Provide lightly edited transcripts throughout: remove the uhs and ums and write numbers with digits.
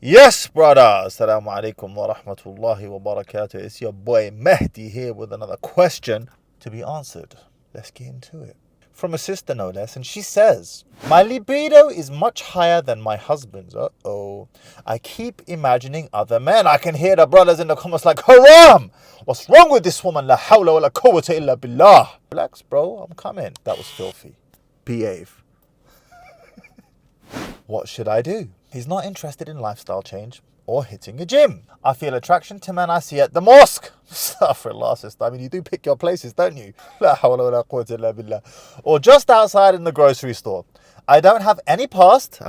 Yes, brother. Assalamu alaikum wa rahmatullahi wa barakatuh. It's your boy Mahdi here with another question to be answered. Let's get into it. From a sister, no less, and she says, my libido is much higher than my husband's. Uh-oh. I keep imagining other men. I can hear the brothers in the comments like, haram! What's wrong with this woman? La hawla wa la quwwata illa billah. Relax, bro. I'm coming. That was filthy. Behave. What should I do? He's not interested in lifestyle change or hitting a gym. I feel attraction to men I see at the mosque. Astaghfirullah, sister. I mean, you do pick your places, don't you? La hawla wa la quwwata illa billah. Or just outside in the grocery store. I don't have any past.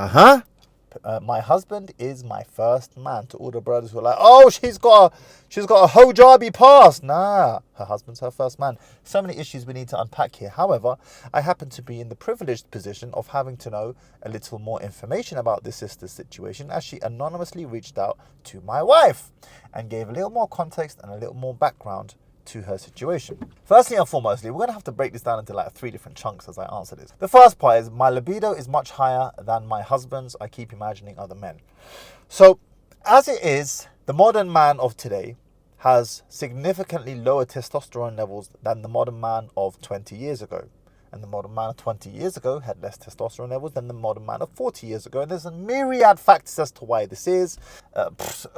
My husband is my first man. To all the brothers who are like, oh, she's got a Hojabi past. Nah, her husband's her first man. So many issues we need to unpack here. However, I happen to be in the privileged position of having to know a little more information about this sister's situation, as she anonymously reached out to my wife and gave a little more context and a little more background to her situation. Firstly and foremostly, we're going to have to break this down into like 3 different chunks as I answer this. The first part is, my libido is much higher than my husband's. I keep imagining other men. So, as it is, the modern man of today has significantly lower testosterone levels than the modern man of 20 years ago. And the modern man of 20 years ago had less testosterone levels than the modern man of 40 years ago. And there's a myriad factors as to why this is.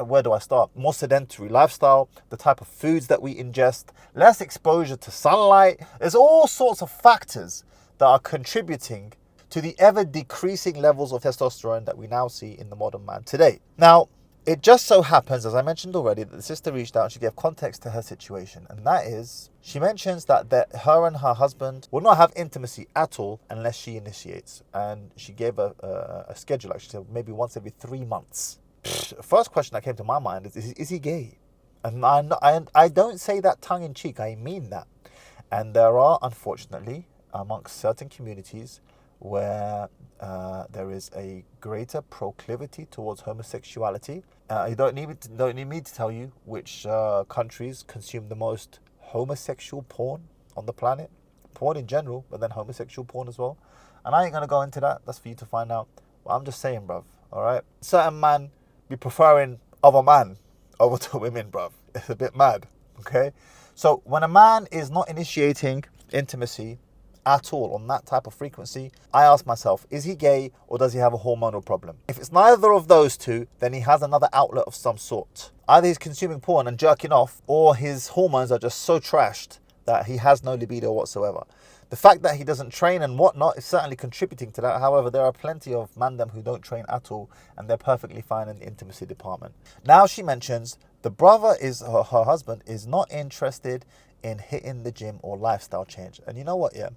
Where do I start? More sedentary lifestyle, the type of foods that we ingest, less exposure to sunlight. There's all sorts of factors that are contributing to the ever decreasing levels of testosterone that we now see in the modern man today. Now, it just so happens, as I mentioned already, that the sister reached out and she gave context to her situation. And that is, she mentions that her and her husband will not have intimacy at all unless she initiates. And she gave a schedule, actually, so maybe once every 3 months. First question that came to my mind is he gay? And I don't say that tongue in cheek, I mean that. And there are, unfortunately, amongst certain communities, where there is a greater proclivity towards homosexuality. You don't need me to tell you which countries consume the most homosexual porn on the planet. Porn in general, but then homosexual porn as well. And I ain't going to go into that. That's for you to find out. But I'm just saying, bruv, alright? Certain man be preferring other man over to women, bruv. It's a bit mad, okay? So when a man is not initiating intimacy at all on that type of frequency, I ask myself, is he gay or does he have a hormonal problem? If it's neither of those two, then he has another outlet of some sort. Either he's consuming porn and jerking off, or his hormones are just so trashed that he has no libido whatsoever. The fact that he doesn't train and whatnot is certainly contributing to that. However, there are plenty of mandem who don't train at all and they're perfectly fine in the intimacy department. Now she mentions the brother her husband is not interested in hitting the gym or lifestyle change. And you know what, yeah?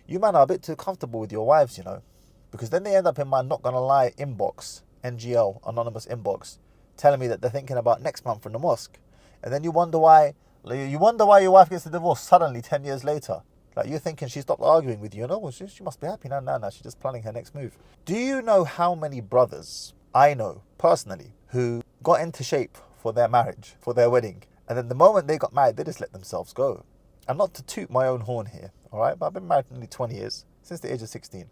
You man are a bit too comfortable with your wives, you know, because then they end up in my not gonna lie inbox, NGL, anonymous inbox, telling me that they're thinking about next month from the mosque. And then you wonder why your wife gets a divorce suddenly 10 years later. Like, you're thinking she stopped arguing with you, and oh, she must be happy. No, she's just planning her next move. Do you know how many brothers I know personally who got into shape for their marriage, for their wedding, and then the moment they got married, they just let themselves go? And not to toot my own horn here, all right? But I've been married for nearly 20 years, since the age of 16.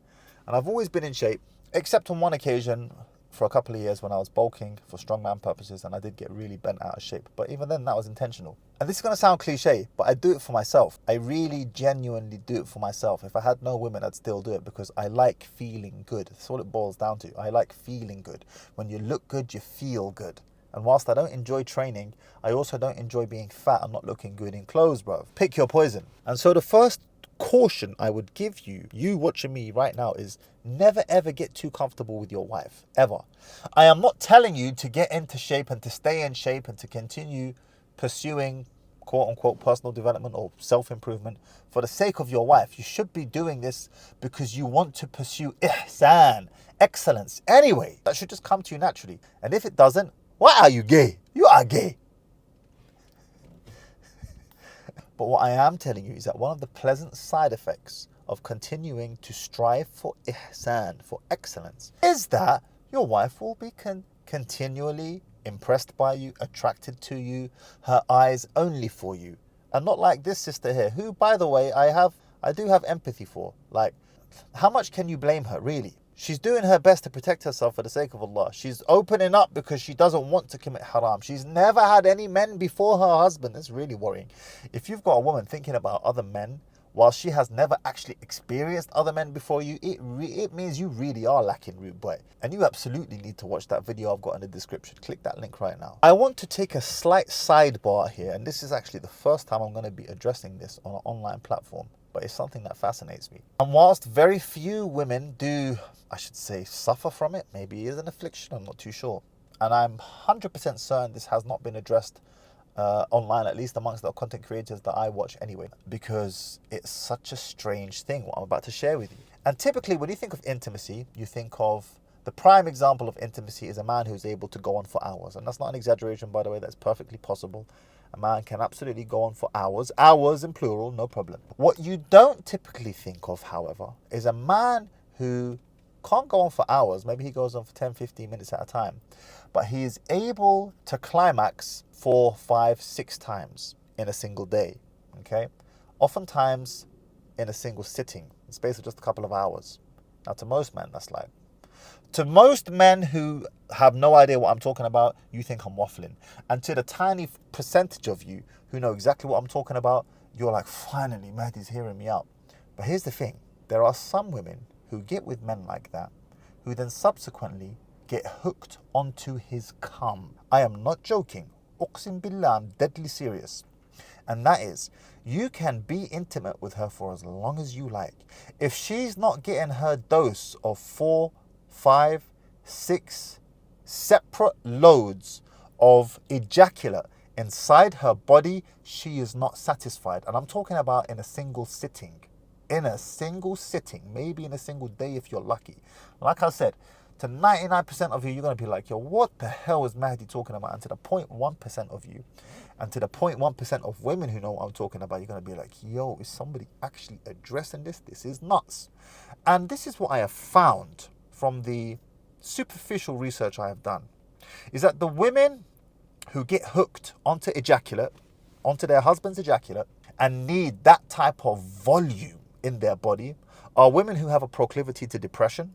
And I've always been in shape, except on one occasion for a couple of years when I was bulking for strongman purposes, and I did get really bent out of shape. But even then, that was intentional. And this is going to sound cliche, but I do it for myself. I really genuinely do it for myself. If I had no women, I'd still do it because I like feeling good. That's all it boils down to. I like feeling good. When you look good, you feel good. And whilst I don't enjoy training, I also don't enjoy being fat and not looking good in clothes, bro. Pick your poison. And so the first caution I would give you watching me right now, is never ever get too comfortable with your wife, ever. I am not telling you to get into shape and to stay in shape and to continue pursuing quote unquote personal development or self-improvement for the sake of your wife. You should be doing this because you want to pursue ihsan, excellence. Anyway, that should just come to you naturally. And if it doesn't, why are you gay? You are gay. But what I am telling you is that one of the pleasant side effects of continuing to strive for ihsan, for excellence, is that your wife will be continually impressed by you, attracted to you, her eyes only for you. And not like this sister here, who, by the way, I do have empathy for. Like, how much can you blame her, really? She's doing her best to protect herself for the sake of Allah. She's opening up because she doesn't want to commit haram. She's never had any men before her husband. That's really worrying. If you've got a woman thinking about other men while she has never actually experienced other men before you, it means you really are lacking root boy. And you absolutely need to watch that video I've got in the description. Click that link right now. I want to take a slight sidebar here, and this is actually the first time I'm going to be addressing this on an online platform, but it's something that fascinates me. And whilst very few women do, I should say, suffer from it, maybe it is an affliction, I'm not too sure. And I'm 100% certain this has not been addressed online, at least amongst the content creators that I watch anyway, because it's such a strange thing what I'm about to share with you. And typically when you think of intimacy, you think of the prime example of intimacy is a man who's able to go on for hours. And that's not an exaggeration, by the way, that's perfectly possible. A man can absolutely go on for hours in plural, no problem. What you don't typically think of, however, is a man who can't go on for hours. Maybe he goes on for 10, 15 minutes at a time, but he is able to climax 4, 5, 6 times in a single day, okay? Oftentimes in a single sitting, in the space of just a couple of hours. Now to most men, that's like, to most men who have no idea what I'm talking about, you think I'm waffling. And to the tiny percentage of you who know exactly what I'm talking about, you're like, finally, Mahdi's hearing me out. But here's the thing. There are some women who get with men like that, who then subsequently get hooked onto his cum. I am not joking. Uqsim billah, I'm deadly serious. And that is, you can be intimate with her for as long as you like. If she's not getting her dose of 4, 5, 6 separate loads of ejaculate inside her body, she is not satisfied. And I'm talking about in a single sitting. In a single sitting, maybe in a single day if you're lucky. Like I said, to 99% of you, you're going to be like, yo, what the hell is Mahdi talking about? And to the 0.1% of you, and to the 0.1% of women who know what I'm talking about, you're going to be like, yo, is somebody actually addressing this? This is nuts. And this is what I have found from the superficial research I have done, is that the women who get hooked onto ejaculate, onto their husband's ejaculate, and need that type of volume in their body are women who have a proclivity to depression,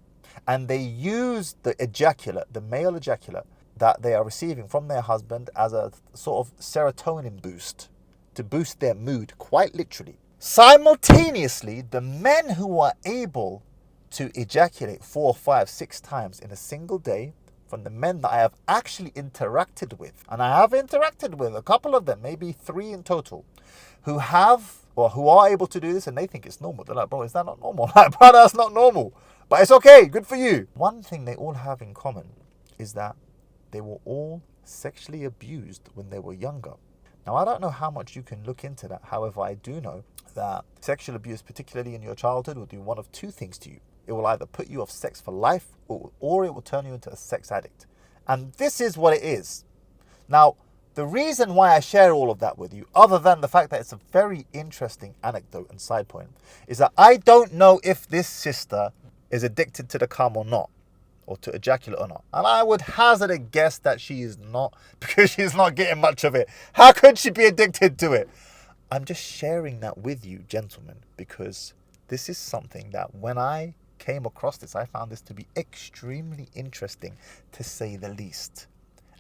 and they use the ejaculate, the male ejaculate that they are receiving from their husband as a sort of serotonin boost to boost their mood, quite literally. Simultaneously, the men who are able to ejaculate 4, 5, 6 times in a single day, from the men that I have actually interacted with, and I have interacted with a couple of them, maybe 3 in total, who have, or who are able to do this, and they think it's normal. They're like, bro, is that not normal? Like, bro, that's not normal. But it's okay, good for you. One thing they all have in common is that they were all sexually abused when they were younger. Now, I don't know how much you can look into that. However, I do know that sexual abuse, particularly in your childhood, will do one of 2 things to you. It will either put you off sex for life, or it will turn you into a sex addict. And this is what it is. Now, the reason why I share all of that with you, other than the fact that it's a very interesting anecdote and side point, is that I don't know if this sister is addicted to the cum or not, or to ejaculate or not. And I would hazard a guess that she is not, because she's not getting much of it. How could she be addicted to it? I'm just sharing that with you, gentlemen, because this is something that when I came across this, I found this to be extremely interesting, to say the least.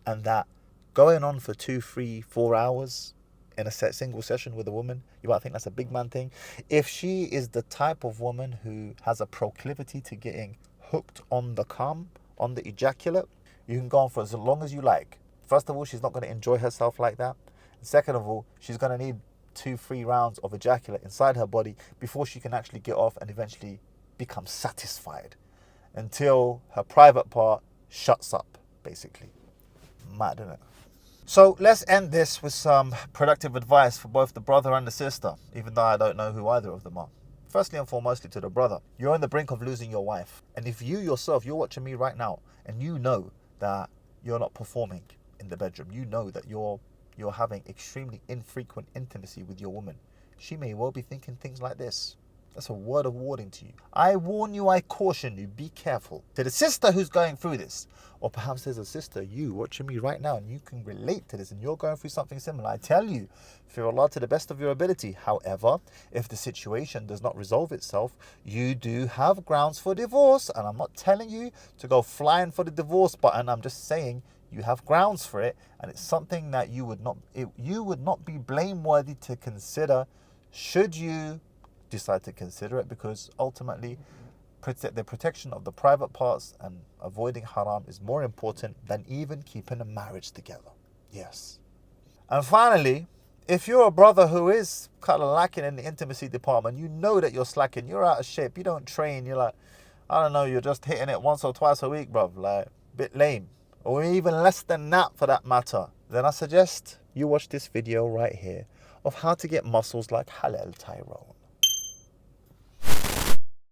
And that going on for 2, 3, 4 hours in a single session with a woman, you might think that's a big man thing. If she is the type of woman who has a proclivity to getting hooked on the cum, on the ejaculate, you can go on for as long as you like. First of all, she's not going to enjoy herself like that. And second of all, she's going to need 2, 3 rounds of ejaculate inside her body before she can actually get off and eventually become satisfied, until her private part shuts up, basically. Mad, isn't it? So let's end this with some productive advice for both the brother and the sister, even though I don't know who either of them are. Firstly and foremostly to the brother, you're on the brink of losing your wife. And if you yourself, you're watching me right now, and you know that you're not performing in the bedroom, you know that you're having extremely infrequent intimacy with your woman, she may well be thinking things like this. That's a word of warning to you. I warn you, I caution you, be careful. To the sister who's going through this, or perhaps there's a sister, you watching me right now, and you can relate to this and you're going through something similar. I tell you, fear Allah to the best of your ability. However, if the situation does not resolve itself, you do have grounds for divorce. And I'm not telling you to go flying for the divorce button. I'm just saying you have grounds for it, and it's something that you would not be blameworthy to consider should you decide to consider it, because ultimately the protection of the private parts and avoiding haram is more important than even keeping a marriage together. Yes. And finally, if you're a brother who is kind of lacking in the intimacy department, you know that you're slacking, you're out of shape, you don't train, you're like, I don't know, you're just hitting it once or twice a week, bruv, like, bit lame, or even less than that for that matter, then I suggest you watch this video right here of how to get muscles like Halal Tyrone.